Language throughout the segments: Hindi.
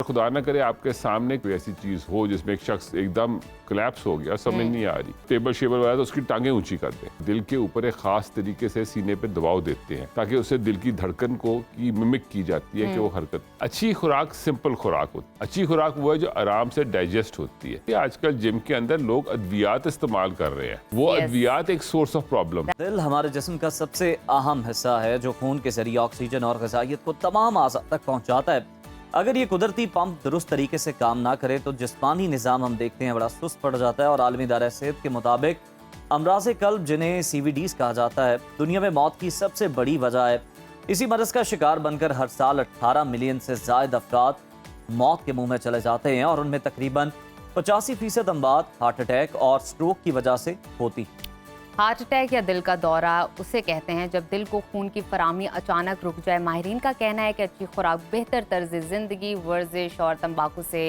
खुदा ना करे आपके सामने कोई ऐसी चीज हो जिसमें एक शख्स एकदम कोलैप्स हो गया, समझ नहीं आ रही, टेबल शेबल वाला, तो उसकी टांगें ऊंची कर दें। दिल के ऊपर एक खास तरीके से सीने पे दबाव देते हैं ताकि उससे दिल की धड़कन को की मिमिक की जाती है कि वो हरकत। अच्छी खुराक सिंपल खुराक होती है। अच्छी खुराक वो है जो आराम से डाइजेस्ट होती है। आजकल जिम के अंदर लोग अद्वियात इस्तेमाल कर रहे हैं, वो अद्वियात एक सोर्स ऑफ प्रॉब्लम। दिल हमारे जिस्म का सबसे अहम हिस्सा है जो खून के जरिए ऑक्सीजन और ग़िज़ाइयत को तमाम आज़ा तक पहुंचाता है। अगर ये कुदरती पंप दुरुस्त तरीके से काम ना करे तो जिस्मानी निज़ाम हम देखते हैं बड़ा सुस्त पड़ जाता है। और आलमी इदारे सेहत के मुताबिक अमराज़ क़ल्ब, जिन्हें CVDs कहा जाता है, दुनिया में मौत की सबसे बड़ी वजह है। इसी मरज़ का शिकार बनकर हर साल 18 मिलियन से ज़ायद अफराद मौत के मुंह में चले जाते हैं और उनमें तकरीबन 85% अमवात हार्ट अटैक और स्ट्रोक की वजह से होती। हार्ट अटैक या दिल का दौरा उसे कहते हैं जब दिल को खून की फराहमी अचानक रुक जाए। माहिरीन का कहना है कि अच्छी खुराक, बेहतर तर्ज ज़िंदगी, वर्जिश और तंबाकू से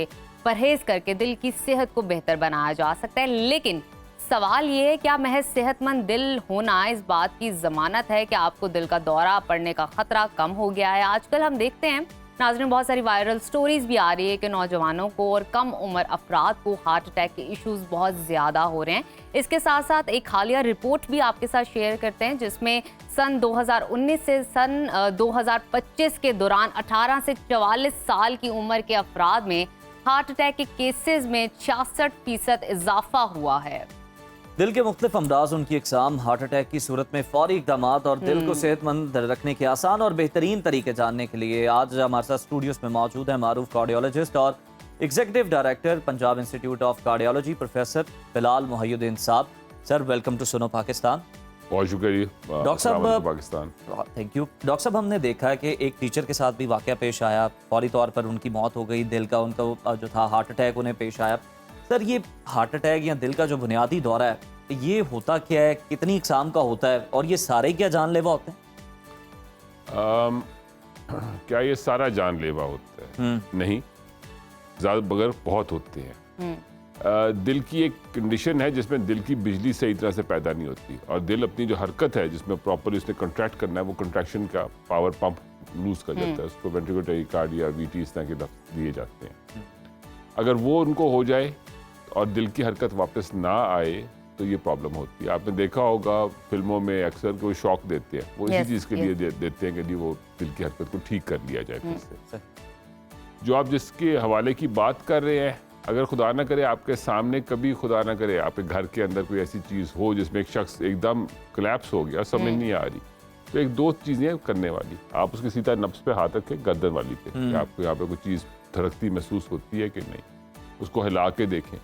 परहेज करके दिल की सेहत को बेहतर बनाया जा सकता है। लेकिन सवाल ये है, क्या महज सेहतमंद दिल होना इस बात की ज़मानत है कि आपको दिल का दौरा पड़ने का खतरा कम हो गया है? आजकल हम देखते हैं नाज़रीन, बहुत सारी वायरल स्टोरीज भी आ रही है कि नौजवानों को और कम उम्र अफराद को हार्ट अटैक के इश्यूज बहुत ज़्यादा हो रहे हैं। इसके साथ साथ एक हालिया रिपोर्ट भी आपके साथ शेयर करते हैं जिसमें सन 2019 से सन 2025 के दौरान 18 से 44 साल की उम्र के अफराद में हार्ट अटैक के केसेस में 66% इजाफा हुआ है। दिल के मुख्तलिफ अमराज, उनकी इकसाम, हार्ट अटैक की सूरत में फौरी इक़दामात और दिल को सेहतमंद रखने के आसान और बेहतरीन तरीके जानने के लिए आज हमारे साथ स्टूडियोस में मौजूद है मारूफ कार्डियोलॉजिस्ट और executive director Punjab institute of cardiology professor Bilal Mohiuddin साहब। सर, वेलकम टू सुनो पाकिस्तान। बहुत शुक्रिया डॉक्टर साहब। पाकिस्तान। Thank you. डॉक्टर साहब, हमने देखा है कि एक टीचर के साथ भी वाकया पेश आया, फौरी तौर पर उनकी मौत हो गई, दिल का उनका जो था हार्ट अटैक उन्हें पेश आया। सर, ये हार्ट अटैक या दिल का जो बुनियादी दौरा है, ये होता क्या है, कितनी इकसाम का होता है और ये सारे क्या जानलेवा होते हैं? क्या ये सारा जानलेवा होता है? नहीं, ज़्यादा बगैर बहुत होते हैं। दिल की एक कंडीशन है जिसमें दिल की बिजली सही तरह से पैदा नहीं होती और दिल अपनी जो हरकत है जिसमें प्रॉपर उसने कंट्रैक्ट करना है, वो कंट्रैक्शन का पावर पंप लूज कर जाता है। उसको वेंट्रिकुलर टैकीकार्डिया, VT इस तरह के लफ्ज़ दिए जाते हैं। अगर वो उनको हो जाए और दिल की हरकत वापस ना आए तो ये प्रॉब्लम होती है। आपने देखा होगा फिल्मों में अक्सर कोई शॉक देते हैं, वो इसी चीज़ के लिए देते हैं कि वो दिल की हरकत को ठीक कर लिया जाए फिर से। जो आप जिसके हवाले की बात कर रहे हैं, अगर खुदा ना करे आपके सामने कभी खुदा ना करे आपके घर के अंदर कोई ऐसी चीज़ हो जिसमें एक शख्स एकदम कोलैप्स हो गया, समझ नहीं आ रही, तो एक दो चीज़ें करने वाली। आप उसके सीधा नब्ज़ पे हाथ रखें, गर्दन वाली पे, कि आपको यहाँ पे कोई चीज़ धड़कती महसूस होती है कि नहीं, उसको हिला के देखें।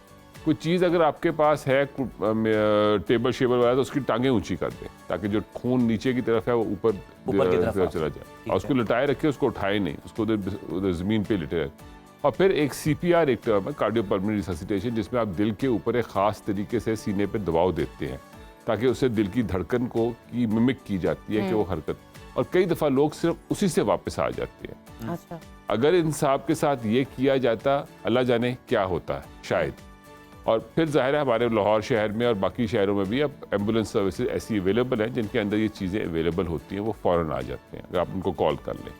कोई चीज़ अगर आपके पास है टेबल शेबल वाला, तो उसकी टांगें ऊंची कर दें ताकि जो खून नीचे की तरफ है वो ऊपर की तरफ चला जाए। और उसको लटाए रखें, उसको उठाए नहीं, उसको उधर ज़मीन पे लेटे रखें। और फिर एक CPR, एक टर्म है कार्डियोपल्मोनरी रिससिटेशन, जिसमें आप दिल के ऊपर एक ख़ास तरीके से सीने पे दबाव देते हैं ताकि उससे दिल की धड़कन को की मिमिक की जाती है कि वो हरकत। और कई दफ़ा लोग सिर्फ उसी से वापस आ जाते हैं। अच्छा। अगर इन साहब के साथ ये किया जाता, अल्लाह जाने क्या होता है शायद। और फिर जाहिर है हमारे लाहौर शहर में और बाकी शहरों में भी अब एम्बुलेंस सर्विसेज ऐसी अवेलेबल हैं जिनके अंदर ये चीज़ें अवेलेबल होती हैं, वो फ़ौरन आ जाते हैं अगर आप उनको कॉल कर लें।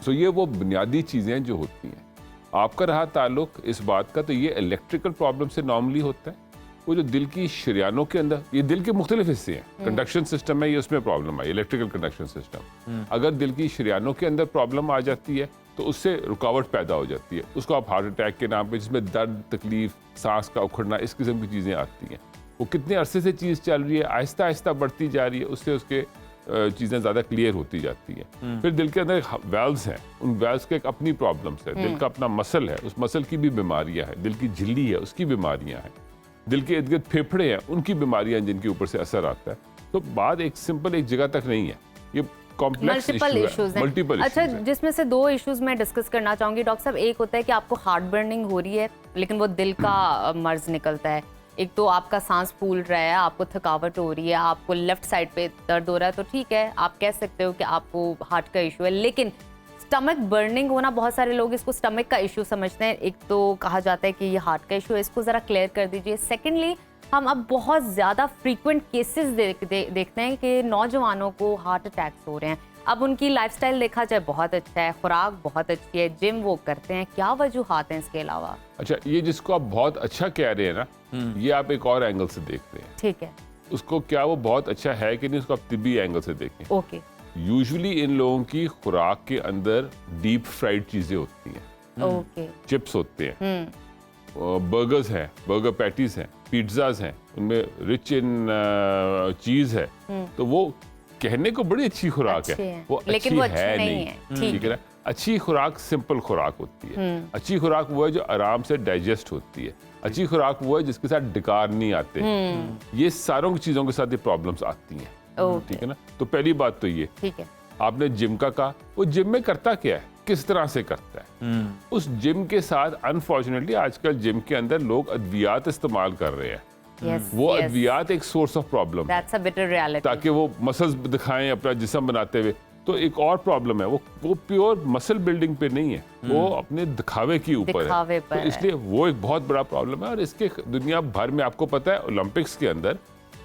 तो ये वो बुनियादी चीज़ें जो होती हैं। आपका रहा ताल्लुक इस बात का, तो ये इलेक्ट्रिकल प्रॉब्लम से नॉर्मली होता है। वो जो दिल की शरियानों के अंदर, ये दिल के मुख्तलिफ हिस्से हैं, कंडक्शन सिस्टम है, ये उसमें प्रॉब्लम आई, इलेक्ट्रिकल कंडक्शन सिस्टम। अगर दिल की शरियानों के अंदर प्रॉब्लम आ जाती है तो उससे रुकावट पैदा हो जाती है। उसको आप हार्ट अटैक के नाम पे, जिसमें दर्द, तकलीफ, सांस का उखड़ना, इस किस्म की चीज़ें आती हैं। वो कितने अरसे से चीज़ चल रही है, आहिस्ता आहिस्ता बढ़ती जा रही है, उससे उसके चीज़ें ज़्यादा क्लियर होती जाती हैं। फिर दिल के अंदर वेल्व्स हैं, उन वेल्व्स के एक अपनी प्रॉब्लम्स है। दिल का अपना मसल है, उस मसल की भी बीमारियाँ हैं। दिल की झिल्ली है, उसकी बीमारियाँ हैं। दिल के इर्द गिर्द फेफड़े हैं, उनकी बीमारियाँ जिनके ऊपर से असर आता है। तो बात एक सिंपल एक जगह तक नहीं है, ये कॉम्प्लेक्स इश्यूज हैं, मल्टीपल। अच्छा, जिसमें से दो इश्यूज मैं डिस्कस करना चाहूंगी डॉक्टर साहब। एक होता है कि आपको हार्ट बर्निंग हो रही है लेकिन वो दिल का मर्ज निकलता है। एक तो आपका सांस फूल रहा है, आपको थकावट हो रही है, आपको लेफ्ट साइड पे दर्द हो रहा है, तो ठीक है, आप कह सकते हो कि आपको हार्ट का इशू है। लेकिन स्टमक बर्निंग होना, बहुत सारे लोग इसको स्टमक का इशू समझते हैं। एक तो कहा जाता है कि ये हार्ट का इशू है, इसको ज़रा क्लियर कर दीजिए। सेकेंडली, हम अब बहुत ज़्यादा फ्रीक्वेंट केसेस देखते हैं कि नौजवानों को हार्ट अटैक्स हो रहे हैं। अब उनकी लाइफस्टाइल देखा जाए बहुत अच्छा है, खुराक बहुत अच्छी है, जिम वो करते हैं, क्या वजूहात हैं इसके अलावा? अच्छा, ये जिसको आप बहुत अच्छा कह रहे हैं ना, ये आप एक और एंगल से देख रहे हैं। ठीक है, उसको क्या वो बहुत अच्छा है कि नहीं, उसको आप तिब्बी एंगल से देखें। ओके। यूजुअली इन लोगों की खुराक के अंदर डीप फ्राइड चीजें होती हैं, ओके। चिप्स होते हैं, बर्गर्स हैं, बर्गर पैटीज हैं, पिज्जाज हैं, उनमें रिच इन चीज है, तो वो कहने को बड़ी अच्छी खुराक अच्छे है, हैं, वो लेकिन अच्छी वो अच्छी है नहीं है। ठीक ठीक है ना। अच्छी खुराक सिंपल खुराक होती है। अच्छी खुराक वो है जो आराम से डाइजेस्ट होती है। अच्छी खुराक वो है जिसके साथ डिकार नहीं आते। ये सारों की चीजों के साथ ये प्रॉब्लम्स आती हैं, ओके, ठीक है ना। तो पहली बात तो ये, ठीक है। आपने जिम का कहा, वो जिम में करता क्या है, किस तरह से करता है। उस जिम के साथ अनफॉर्चुनेटली आजकल जिम के अंदर लोग अद्वियात इस्तेमाल कर रहे हैं। यस, वो अद्वियात एक सोर्स ऑफ प्रॉब्लम है, दैट्स अ बिटर रियलिटी। ताकि वो मसल्स दिखाएं अपना जिस्म बनाते हुए। तो एक और प्रॉब्लम है, वो प्योर मसल बिल्डिंग पे नहीं है, वो अपने दिखावे के ऊपर दिखावे है। पर तो इसलिए वो एक बहुत बड़ा प्रॉब्लम है। और इसके दुनिया भर में आपको पता है, ओलंपिक्स के अंदर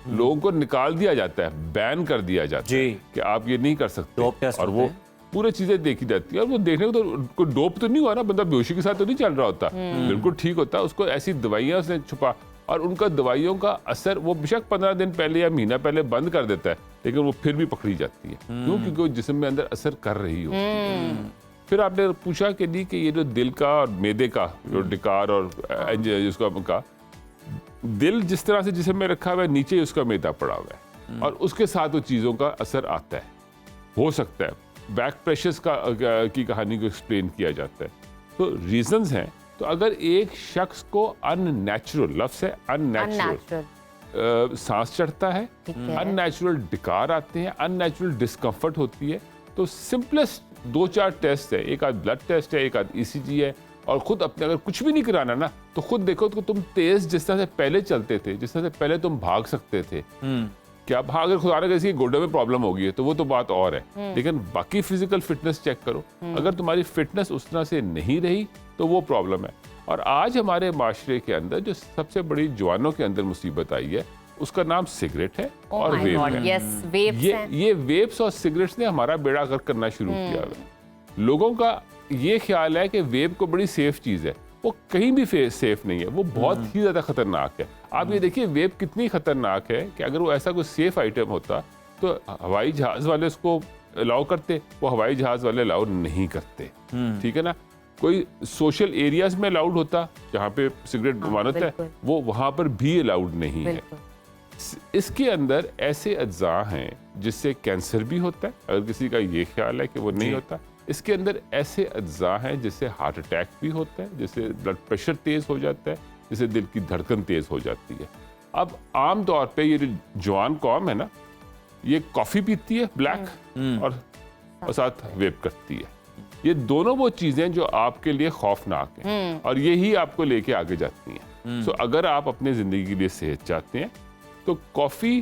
लोगों को निकाल दिया जाता है, बैन कर दिया जाता है कि आप ये नहीं कर सकते। डोप टेस्ट और होते वो हैं। पूरी चीजें देखी जाती है, और वो देखने को तो कोई डोप तो नहीं हुआ ना, बंदा बेहोशी के साथ तो नहीं चल रहा होता, बिल्कुल ठीक होता है। उसको ऐसी दवाइयां उसने छुपा, और उनका दवाइयों का असर वो बेशक 15 दिन पहले या महीना पहले बंद कर देता है, लेकिन वो फिर भी पकड़ी जाती है। क्यों? क्योंकि वो जिस्म में अंदर असर कर रही होती है। फिर आपने पूछा कि नहीं कि ये जो दिल का और मैदे का जो डिकार और जिसको का दिल जिस तरह से जिस्म में रखा हुआ है, नीचे उसका मैदा पड़ा हुआ है, और उसके साथ वो चीज़ों का असर आता है। हो सकता है बैक प्रेशर्स की कहानी को एक्सप्लेन किया जाता है। तो रीजंस हैं। तो अगर एक शख्स को अननेचुरल, लफ्ज़ है अननेचुरल, सांस चढ़ता है, अननेचुरल डिकार आते हैं, अननेचुरल डिस्कम्फर्ट होती है, तो सिंपलेस्ट 2-4 टेस्ट है, एक आध ब्लड टेस्ट है, एक आध ECG है। और खुद अपने अगर कुछ भी नहीं कराना ना, तो खुद देखो तो तुम तेज जिस तरह से पहले चलते थे, जिस तरह से पहले तुम भाग सकते थे, क्या भाग, अगर खुदा ना किसी गोडे में प्रॉब्लम होगी है तो वो तो बात और है, लेकिन बाकी फिजिकल फिटनेस चेक करो। अगर तुम्हारी फिटनेस उस तरह से नहीं रही तो वो प्रॉब्लम है। और आज हमारे माशरे के अंदर जो सबसे बड़ी जवानों के अंदर मुसीबत आई है, उसका नाम सिगरेट है और वेप है। ये वेप्स और सिगरेट्स ने हमारा बेड़ा गर्क करना शुरू किया है। लोगों का ये ख्याल है कि वेप को बड़ी सेफ चीज़ है, वो कहीं भी सेफ नहीं है, वो बहुत ही ज़्यादा खतरनाक है। आप ये देखिए वेप कितनी खतरनाक है कि अगर वो ऐसा कोई सेफ आइटम होता तो हवाई जहाज़ वाले उसको अलाउ करते, वो हवाई जहाज़ वाले अलाउ नहीं करते, ठीक है ना। कोई सोशल एरियाज में अलाउड होता जहाँ पे सिगरेट मानत है, वो वहाँ पर भी अलाउड नहीं है। इसके अंदर ऐसे अज्जा हैं जिससे कैंसर भी होता है, अगर किसी का ये ख्याल है कि वो नहीं होता। इसके अंदर ऐसे अज्जा हैं जिससे हार्ट अटैक भी होता है, जिससे ब्लड प्रेशर तेज हो जाता है, जिससे दिल की धड़कन तेज हो जाती है। अब आम तौर पे ये जवान कौम है ना, ये कॉफी पीती है ब्लैक और साथ वेप करती है। ये दोनों वो चीजें जो आपके लिए खौफनाक हैं और यही आपको लेके आगे जाती हैं। सो अगर आप अपने जिंदगी के लिए सेहत चाहते हैं तो कॉफी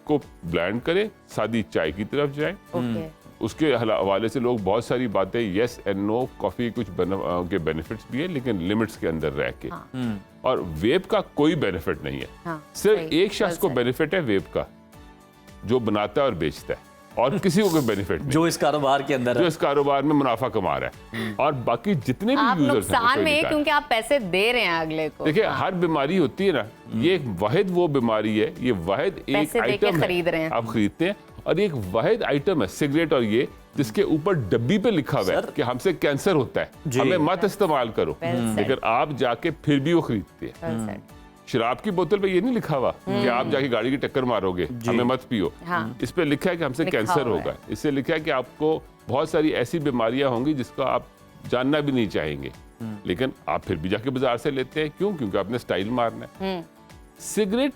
को ब्लेंड करें, सादी चाय की तरफ जाएं। उसके हवाले से लोग बहुत सारी बातें येस एंड नो, कॉफी कुछ के बेनिफिट्स भी है लेकिन लिमिट्स के अंदर रह के। और वेप का कोई बेनिफिट नहीं है, सिर्फ एक शख्स को बेनिफिट है वेप का, जो बनाता है और बेचता है, और किसी को कोई बेनिफिट नहीं, जो इस कारोबार के अंदर, जो इस कारोबार में मुनाफा कमा रहा है। और बाकी जितने भी आप यूजर्स नुकसान में हैं क्योंकि आप पैसे दे रहे हैं अगले को। देखिए हर बीमारी होती है ना, ये एक वाहिद वो बीमारी है, ये वाहिद एक आइटम है, आप खरीदते हैं, और एक वाहिद आइटम है सिगरेट, और ये जिसके ऊपर डब्बी पे लिखा हुआ है कि हमसे कैंसर होता है, हमें मत इस्तेमाल करो, लेकिन आप जाके फिर भी वो खरीदते हैं। शराब की बोतल पे ये नहीं लिखा हुआ कि आप जाके गाड़ी की टक्कर मारोगे, हमें मत पियो। इस पे लिखा है कि हमसे कैंसर होगा, इससे लिखा है कि आपको बहुत सारी ऐसी बीमारियां होंगी जिसका आप जानना भी नहीं चाहेंगे, लेकिन आप फिर भी जाके बाजार से लेते हैं। क्यों? क्योंकि आपने स्टाइल मारना है। सिगरेट,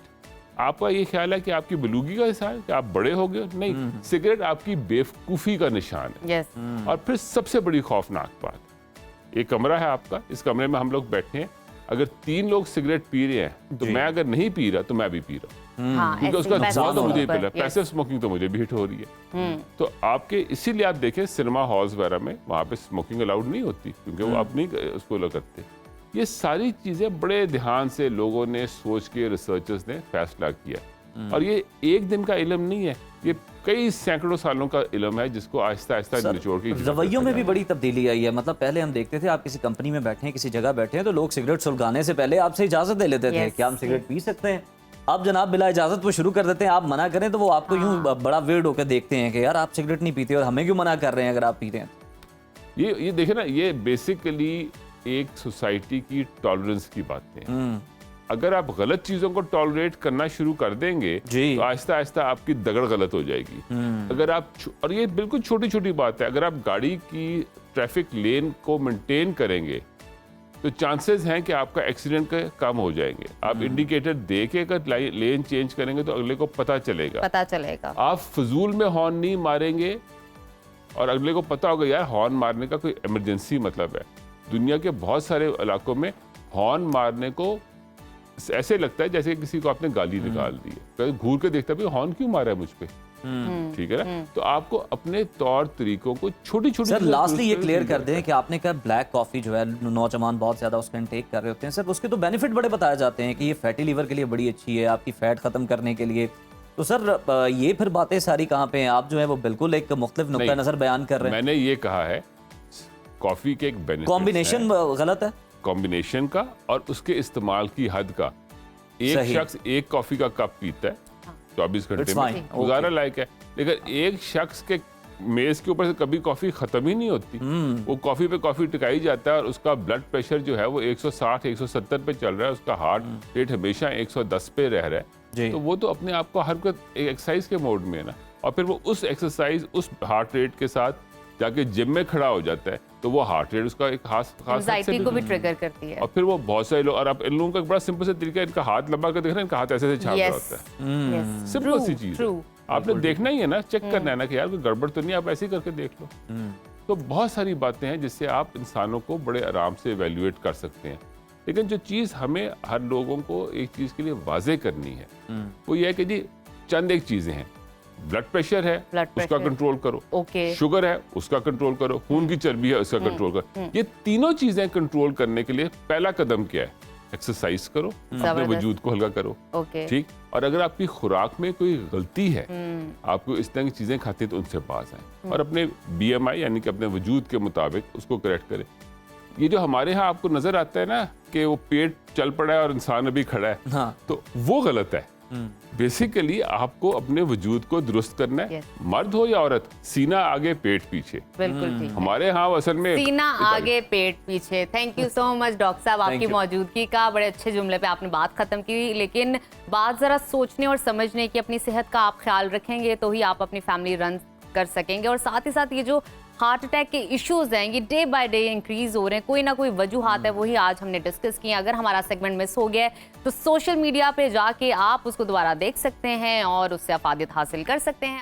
आपका ये ख्याल है कि आपकी बलूगी का हिस्सा है कि आप बड़े हो गए, नहीं, सिगरेट आपकी बेवकूफ़ी का निशान है। और फिर सबसे बड़ी खौफनाक बात, एक कमरा है आपका, इस कमरे में हम लोग बैठे हैं, अगर 3 लोग सिगरेट पी रहे हैं तो मैं अगर नहीं पी रहा तो मैं भी पी रहा हूँ, क्योंकि उसका धुआं तो मुझे ही पहले, पैसिव स्मोकिंग तो मुझे भी हिट हो रही है। तो आपके इसीलिए आप देखें सिनेमा हॉल्स वगैरह में वहाँ पे स्मोकिंग अलाउड नहीं होती, क्योंकि वो आप नहीं उसको लो करते। ये सारी चीज़ें बड़े ध्यान से लोगों ने सोच के, रिसर्चर्स ने फैसला किया, और ये एक दिन का इल्म नहीं है, ये कई सैकड़ों सालों का इल्म है जिसको आहिस्ता आहिस्ता निचोड़ के रवैयों में भी बड़ी तब्दीली आई है। मतलब पहले हम देखते थे आप किसी कंपनी में बैठे हैं, किसी जगह बैठे हैं, तो लोग सिगरेट सुलगाने से पहले आपसे इजाजत ले लेते थे, क्या हम सिगरेट पी सकते हैं। आप जनाब बिला इजाजत वो शुरू कर देते हैं, आप मना करें तो वो आपको यूं बड़ा वियर्ड होकर देखते हैं कि यार आप सिगरेट नहीं पीते और हमें क्यों मना कर रहे हैं अगर आप पीते हैं। ये देखे ना, ये बेसिकली एक सोसाइटी की टॉलरेंस की बातें हैं। अगर आप गलत चीजों को टॉलरेट करना शुरू कर देंगे तो आहिस्ता आहिस्ता आपकी दगड़ गलत हो जाएगी। अगर आप, और ये बिल्कुल छोटी छोटी बात है, अगर आप गाड़ी की ट्रैफिक लेन को मेंटेन करेंगे तो चांसेस हैं कि आपका एक्सीडेंट का कम हो जाएंगे। आप इंडिकेटर दे के अगर लेन चेंज करेंगे तो अगले को पता चलेगा। आप फजूल में हॉर्न नहीं मारेंगे और अगले को पता होगा यार हॉर्न मारने का कोई इमरजेंसी मतलब है। दुनिया के बहुत सारे इलाकों में हॉर्न मारने को ऐसे लगता है जैसे किसी को आपने गाली निकाल दी है, घूर के देखता है हॉर्न क्यों मारा है मुझ पे। ठीक है ना, तो आपको अपने तौर तरीकों को छोटी छोटी। सर लास्टली ये क्लियर कर दें कि आपने कहा ब्लैक कॉफी जो है नौजवान बहुत ज्यादा उसका इंटेक कर रहे होते हैं, सर उसके तो बेनिफिट बड़े बताए जाते हैं कि ये फैटी लीवर के लिए बड़ी अच्छी है, आपकी फैट खत्म करने के लिए। तो सर ये फिर बातें सारी कहाँ पे हैं? आप जो है वो बिल्कुल एक मुख्तलिफ नुक्ता नजर बयान कर रहे हैं। मैंने ये कहा है कॉफी के एक बेनिफिट, कॉम्बिनेशन गलत है, कॉम्बिनेशन का और उसके इस्तेमाल की हद का। एक शख्स एक कॉफी का कप पीता है 24 घंटे में, गुजारा लायक है, लेकिन एक शख्स के मेज के ऊपर से कभी कॉफी खत्म ही नहीं होती। वो कॉफी पे कॉफी टिकाई जाता है और उसका ब्लड प्रेशर जो है वो 160 170 पे चल रहा है, उसका हार्ट रेट हमेशा 110 पे रह रहा है। तो वो तो अपने आप को हरकत एक्सरसाइज के मोड में है ना, और फिर वो उस एक्सरसाइज उस हार्ट रेट के साथ जाके जिम में खड़ा हो जाता है, तो वो हार्ट रेट उसका एक खास एंजाइटी को भी ट्रिगर करती है। और फिर वो बहुत सारे लोग, और आप इन लोगों का एक बड़ा सिंपल सा तरीका है, इनका हाथ लंबा कर देख रहे हैं, इनका हाथ ऐसे छाप रहा होता है। सिंपल सी चीज आपने देखना ही है ना, चेक करना है ना कि यार कोई गड़बड़ तो नहीं, आप ऐसे ही करके देख लो। तो बहुत सारी बातें हैं जिससे आप इंसानों को बड़े आराम से एवेल्युएट कर सकते हैं। लेकिन जो चीज़ हमें हर लोगों को एक चीज़ के लिए वाजे करनी है वो ये है कि जी चंद एक चीज़ें हैं, ब्लड प्रेशर है उसका कंट्रोल करो, शुगर है उसका कंट्रोल करो, खून की चर्बी है उसका कंट्रोल करो। ये तीनों चीजें कंट्रोल करने के लिए पहला कदम क्या है? एक्सरसाइज करो, अपने वजूद को हल्का करो। ठीक, और अगर आपकी खुराक में कोई गलती है, आपको इस तरह की चीजें खाते हैं तो उनसे बाज आए और अपने BMI यानी कि अपने वजूद के मुताबिक उसको करेक्ट करें। ये जो हमारे यहाँ आपको नजर आता है ना कि वो पेट चल पड़ा है और इंसान अभी खड़ा है, तो वो गलत है। बेसिकली आपको अपने वजूद को दुरुस्त करना है, मर्द हो या औरत, सीना आगे पेट पीछे। बिल्कुल ठीक। हमारे यहाँ असल में सीना आगे पेट पीछे। Thank you so much doctor साहब, आपकी मौजूदगी का बड़े अच्छे जुमले पे आपने बात खत्म की। लेकिन बात जरा सोचने और समझने की, अपनी सेहत का आप ख्याल रखेंगे तो ही आप अपनी फैमिली रन कर सकेंगे। और साथ ही साथ ये जो हार्ट अटैक के इश्यूज हैं ये डे बाय डे इंक्रीज हो रहे हैं, कोई ना कोई वजूहात है, वही आज हमने डिस्कस किए। अगर हमारा सेगमेंट मिस हो गया है तो सोशल मीडिया पे जाके आप उसको दोबारा देख सकते हैं और उससे अफादियत हासिल कर सकते हैं।